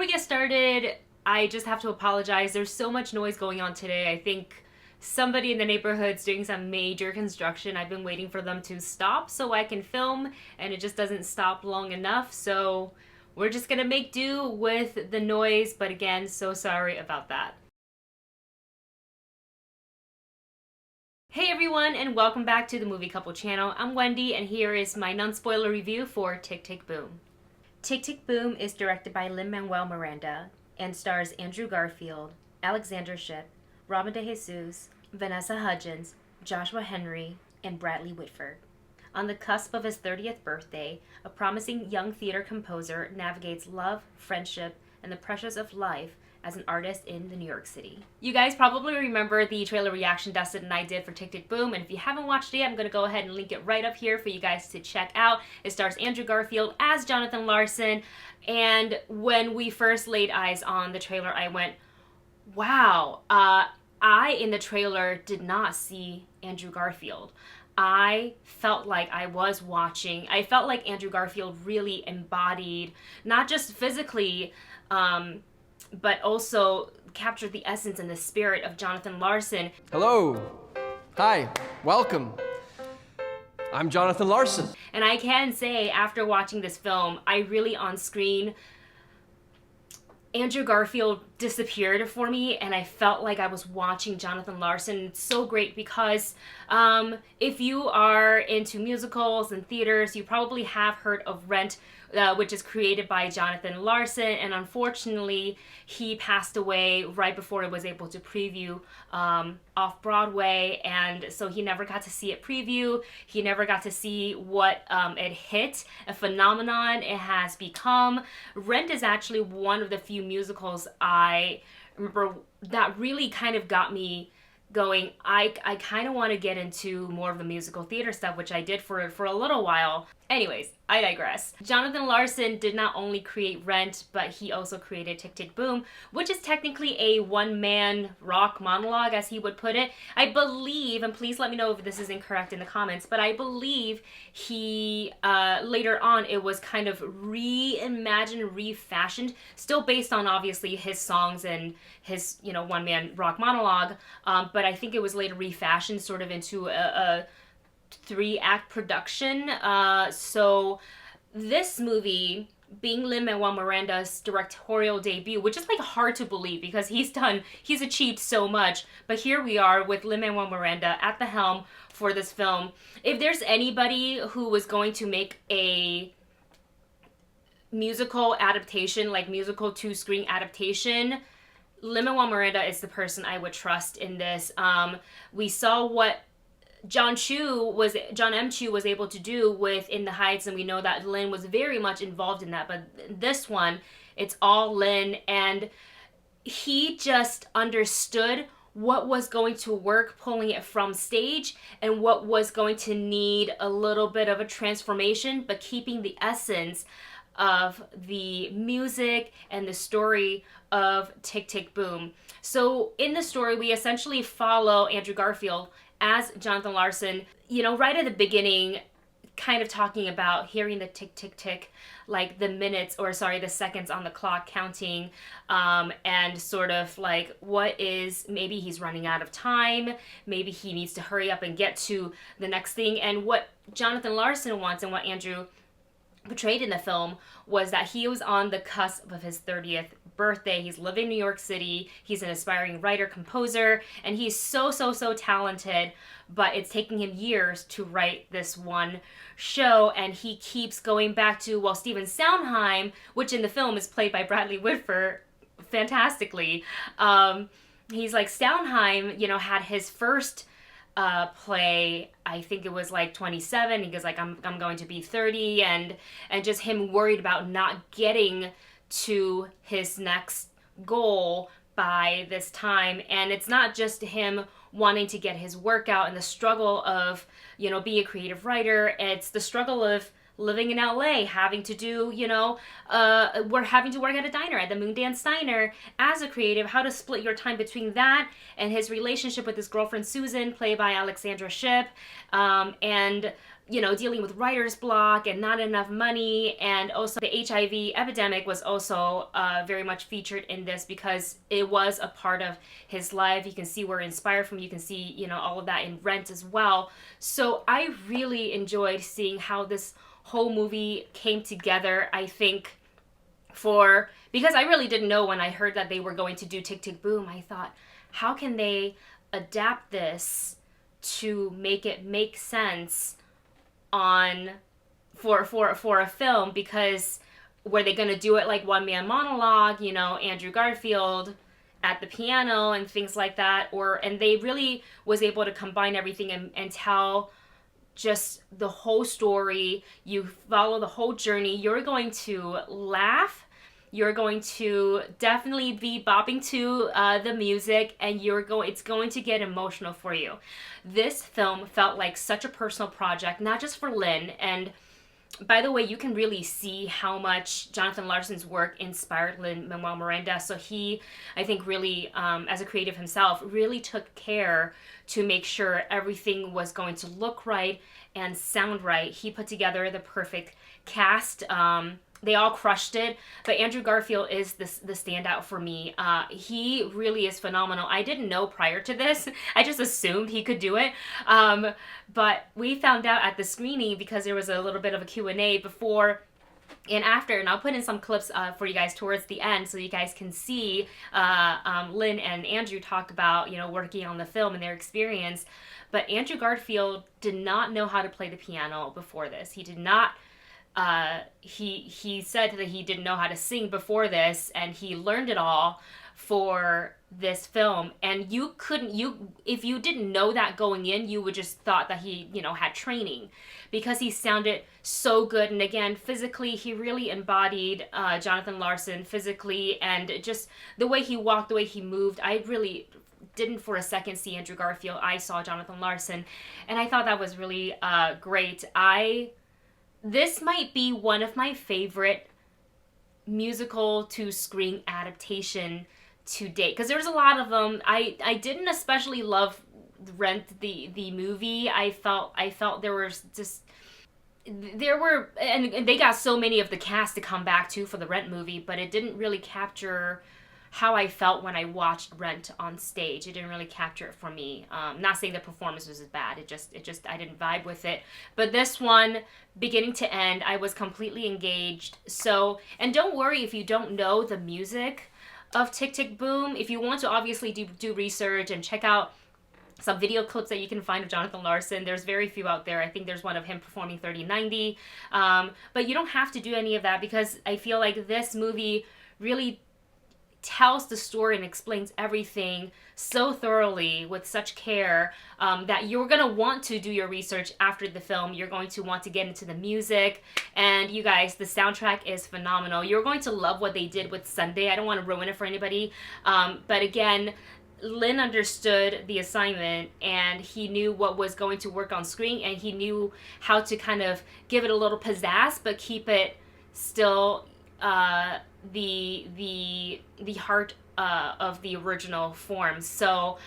we get started, I just have to apologize. There's so much noise going on today. I think somebody in the neighborhood's doing some major construction. I've been waiting for them to stop so I can film, and it just doesn't stop long enough. So we're just gonna make do with the noise, but again, so sorry about that. Hey everyone, and welcome back to the Movie Couple channel. I'm Wendy, and here is my non-spoiler review for Tick, Tick, Boom. Tick, Tick, Boom is directed by Lin-Manuel Miranda and stars Andrew Garfield, Alexandra, Robin DeJesus, Vanessa Hudgens, Joshua Henry, and Bradley Whitford. On the cusp of his 30th birthday, a promising young theater composer navigates love, friendship, and the pressures of life as an artist in New York City. You guys probably remember the trailer reaction Dustin and I did for Tick, Tick, Boom, and if you haven't watched it yet, I'm going to go ahead and link it right up here for you guys to check out. It stars Andrew Garfield as Jonathan Larson, and when we first laid eyes on the trailer, I went, wow, in the trailer did not see Andrew Garfield. I felt like I felt like Andrew Garfield really embodied, not just physically, but also captured the essence and the spirit of Jonathan Larson. Hello. Hi. Welcome. I'm Jonathan Larson. And I can say, after watching this film, I really on screen, Andrew Garfield disappeared for me, and I felt like I was watching Jonathan Larson. It's so great because if you are into musicals and theaters, you probably have heard of Rent, which is created by Jonathan Larson, and unfortunately he passed away right before it was able to preview off-Broadway, and so he never got to see it preview. He never got to see what it hit, a phenomenon it has become. Rent is actually one of the few musicals I remember that really kind of got me going. I kind of want to get into more of the musical theater stuff, which I did for a little while. Anyways, I digress. Jonathan Larson did not only create Rent, but he also created Tick, Tick, Boom, which is technically a one-man rock monologue, as he would put it. I believe, and please let me know if this is incorrect in the comments, but I believe he, later on, it was kind of reimagined, refashioned, still based on, obviously, his songs and his, one-man rock monologue, but I think it was later refashioned sort of into a 3-act production. So this movie, being Lin-Manuel Miranda's directorial debut, which is like hard to believe because he's achieved so much, but here we are with Lin-Manuel Miranda at the helm for this film. If there's anybody who was going to make a musical adaptation, like musical 2-screen adaptation, Lin-Manuel Miranda is the person I would trust in this. We saw what John M. Chu was able to do with In the Heights, and we know that Lin was very much involved in that, but this one, it's all Lin, and he just understood what was going to work pulling it from stage and what was going to need a little bit of a transformation, but keeping the essence of the music and the story of Tick, Tick, Boom. So in the story, we essentially follow Andrew Garfield as Jonathan Larson, right at the beginning, kind of talking about hearing the tick, tick, tick, like the seconds on the clock counting, and sort of like maybe he's running out of time, maybe he needs to hurry up and get to the next thing. And what Jonathan Larson wants and what Andrew portrayed in the film was that he was on the cusp of his 30th birthday. He's living in New York City. He's an aspiring writer, composer, and he's so talented, but it's taking him years to write this one show, and he keeps going back to, Stephen Sondheim, which in the film is played by Bradley Whitford fantastically. He's like, Sondheim, had his first play, I think it was like 27. He goes like, I'm going to be 30, and just him worried about not getting to his next goal by this time. And it's not just him wanting to get his work out and the struggle of, being a creative writer. It's the struggle of living in LA, having to do, we're having to work at a diner, at the Moondance Diner as a creative, how to split your time between that and his relationship with his girlfriend Susan, played by Alexandra, and dealing with writer's block and not enough money. And also the HIV epidemic was also very much featured in this because it was a part of his life. You can see where it inspired from. You can see, all of that in Rent as well. So I really enjoyed seeing how this whole movie came together. I think because I really didn't know when I heard that they were going to do Tick, Tick, Boom, I thought, how can they adapt this to make it make sense for a film? Because were they going to do it like one man monologue, Andrew Garfield at the piano and things like that, and they really was able to combine everything and tell just the whole story. You follow the whole journey. You're going to laugh. You're going to definitely be bopping to the music, and it's going to get emotional for you. This film felt like such a personal project, not just for Lin. And by the way, you can really see how much Jonathan Larson's work inspired Lin-Manuel Miranda. So he, I think, really, as a creative himself, really took care to make sure everything was going to look right and sound right. He put together the perfect cast. They all crushed it, but Andrew Garfield is the standout for me. He really is phenomenal. I didn't know prior to this. I just assumed he could do it. But we found out at the screening because there was a little bit of a Q&A before and after, and I'll put in some clips for you guys towards the end so you guys can see Lin and Andrew talk about, working on the film and their experience. But Andrew Garfield did not know how to play the piano before this. He did not. He said that he didn't know how to sing before this, and he learned it all for this film. And if you didn't know that going in, you would just thought that he, had training, because he sounded so good. And again, physically, he really embodied Jonathan Larson physically, and just the way he walked, the way he moved. I really didn't for a second see Andrew Garfield. I saw Jonathan Larson, and I thought that was really great. This might be one of my favorite musical to screen adaptation to date, because there's a lot of them. I didn't especially love Rent the movie. I felt there were and they got so many of the cast to come back to for the Rent movie, but it didn't really capture how I felt when I watched Rent on stage. It didn't really capture it for me. Not saying the performance was bad. It just I didn't vibe with it. But this one, beginning to end, I was completely engaged. So, and don't worry if you don't know the music of Tick, Tick, Boom. If you want to obviously do research and check out some video clips that you can find of Jonathan Larson. There's very few out there. I think there's one of him performing 3090. But you don't have to do any of that, because I feel like this movie really tells the story and explains everything so thoroughly with such care that you're going to want to do your research after the film. You're going to want to get into the music. And you guys, the soundtrack is phenomenal. You're going to love what they did with Sunday. I don't want to ruin it for anybody. But again, Lin understood the assignment, and he knew what was going to work on screen, and he knew how to kind of give it a little pizzazz, but keep it still the heart of the original form. So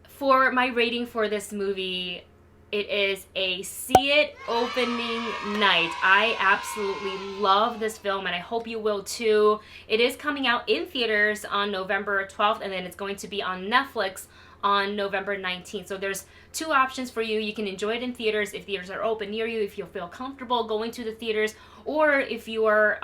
for my rating for this movie, it is a see it opening night. I absolutely love this film, and I hope you will too. It is coming out in theaters on November 12th, and then it's going to be on Netflix on November 19th. So there's two options for you. You can enjoy it in theaters if theaters are open near you, if you feel comfortable going to the theaters, or if you are,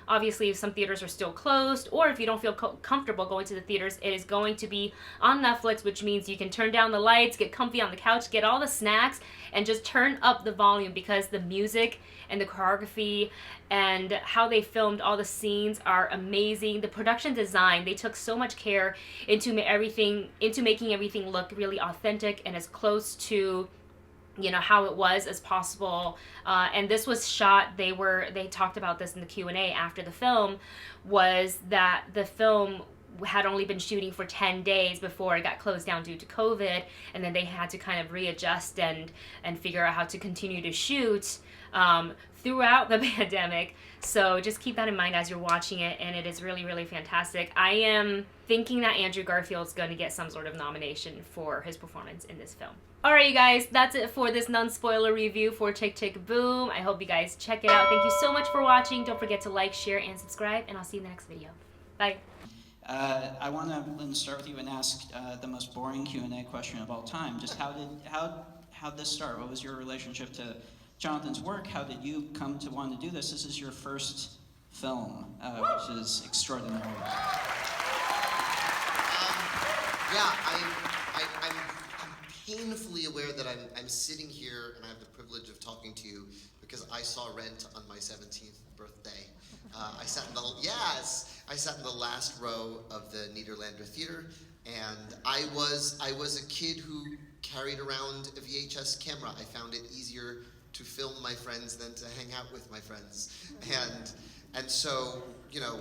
obviously if some theaters are still closed, or if you don't feel comfortable going to the theaters, it is going to be on Netflix, which means you can turn down the lights, get comfy on the couch, get all the snacks, and just turn up the volume, because the music and the choreography and how they filmed all the scenes are amazing. The production design, they took so much care into making everything look really authentic and as close to how it was as possible. And this was shot, they talked about this in the Q&A after the film, was that the film had only been shooting for 10 days before it got closed down due to COVID, and then they had to kind of readjust and figure out how to continue to shoot throughout the pandemic. So just keep that in mind as you're watching it, and it is really, really fantastic. I am thinking that Andrew Garfield's going to get some sort of nomination for his performance in this film. Alright, you guys, that's it for this non-spoiler review for Tick Tick Boom. I hope you guys check it out. Thank you so much for watching. Don't forget to like, share, and subscribe, and I'll see you in the next video. Bye. I want to start with you and ask the most boring Q&A question of all time. Just how'd this start? What was your relationship to Jonathan's work? How did you come to want to do this? This is your first film, which is extraordinary. I'm painfully aware that I'm sitting here and I have the privilege of talking to you because I saw Rent on my 17th birthday. I sat in the last row of the Nederlander Theater, and I was a kid who carried around a VHS camera. I found it easier to film my friends than to hang out with my friends. And so, you know,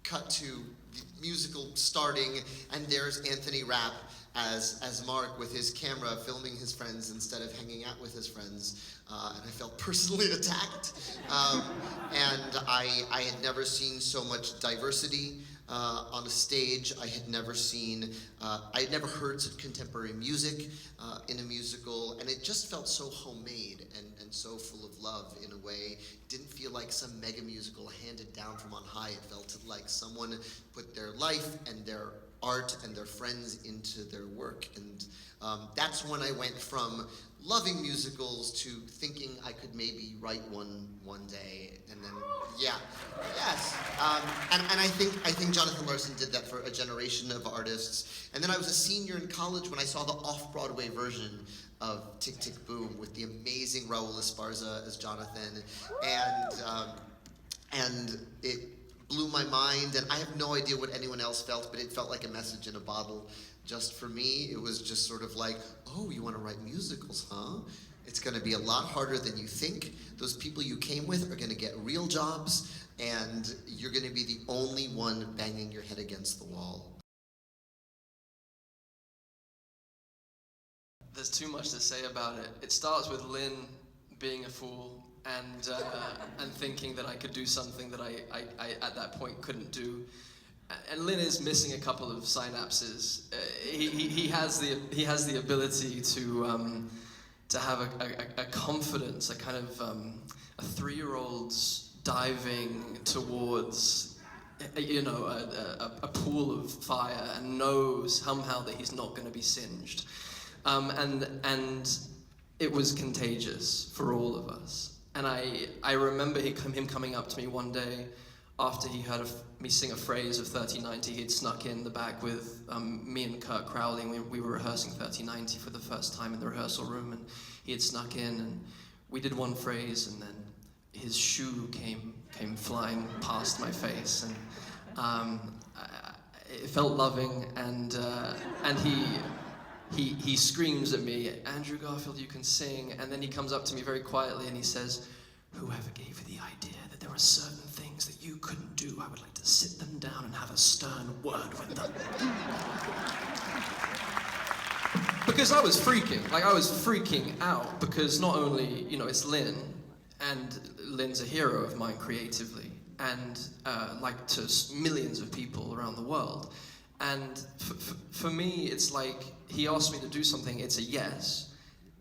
cut to the musical starting, and there's Anthony Rapp as Mark with his camera filming his friends instead of hanging out with his friends. And I felt personally attacked. And I had never seen so much diversity on a stage. I had never heard such contemporary music in a musical, and it just felt so homemade and so full of love in a way. It didn't feel like some mega musical handed down from on high. It felt like someone put their life and their art and their friends into their work. And that's when I went from loving musicals to thinking I could maybe write one day, and then and I think Jonathan Larson did that for a generation of artists. And then I was a senior in college when I saw the off-Broadway version of Tick Tick Boom with the amazing Raul Esparza as Jonathan, and it blew my mind. And I have no idea what anyone else felt, but it felt like a message in a bottle. Just for me, it was just sort of like, oh, you want to write musicals, huh? It's going to be a lot harder than you think. Those people you came with are going to get real jobs, and you're going to be the only one banging your head against the wall. There's too much to say about it. It starts with Lin being a fool and thinking that I could do something that I at that point couldn't do. And Lin is missing a couple of synapses. He has the ability to have a confidence, a kind of a 3-year-old's diving towards a pool of fire and knows somehow that he's not going to be singed, and it was contagious for all of us. And I remember him coming up to me one day after he heard me sing a phrase of 3090. He'd snuck in the back with me and Kurt Crowley, and we were rehearsing 3090 for the first time in the rehearsal room, and he had snuck in, and we did one phrase, and then his shoe came flying past my face, and it felt loving, and he screams at me, "Andrew Garfield, you can sing," and then he comes up to me very quietly and he says, "Whoever gave you the idea that there are certain things that you couldn't do, I would like to sit them down and have a stern word with them." Because I was freaking out, because not only, it's Lin, and Lin's a hero of mine creatively, and like to millions of people around the world. And for me, it's like he asked me to do something, it's a yes,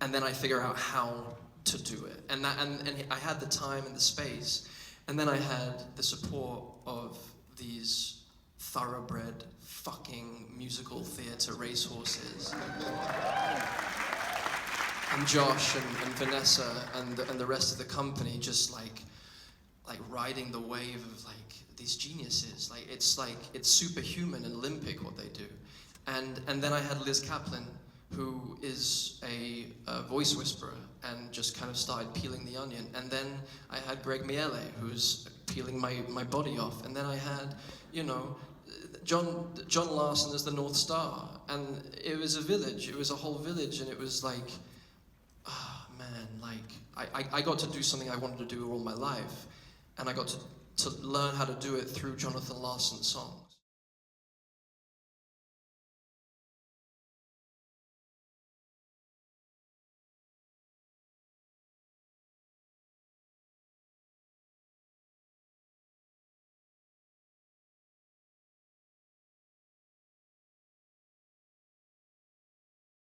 and then I figure out how to do it. And I had the time and the space, and then I had the support of these thoroughbred fucking musical theater racehorses. And Josh and Vanessa and the rest of the company just like riding the wave of these geniuses. It's superhuman and Olympic what they do. And then I had Liz Kaplan, who is a voice whisperer, and just kind of started peeling the onion. And then I had Greg Miele, who's peeling my body off. And then I had, John Larson as the North Star. And it was a village, it was a whole village, and it was like, I got to do something I wanted to do all my life. And I got to learn how to do it through Jonathan Larson's song.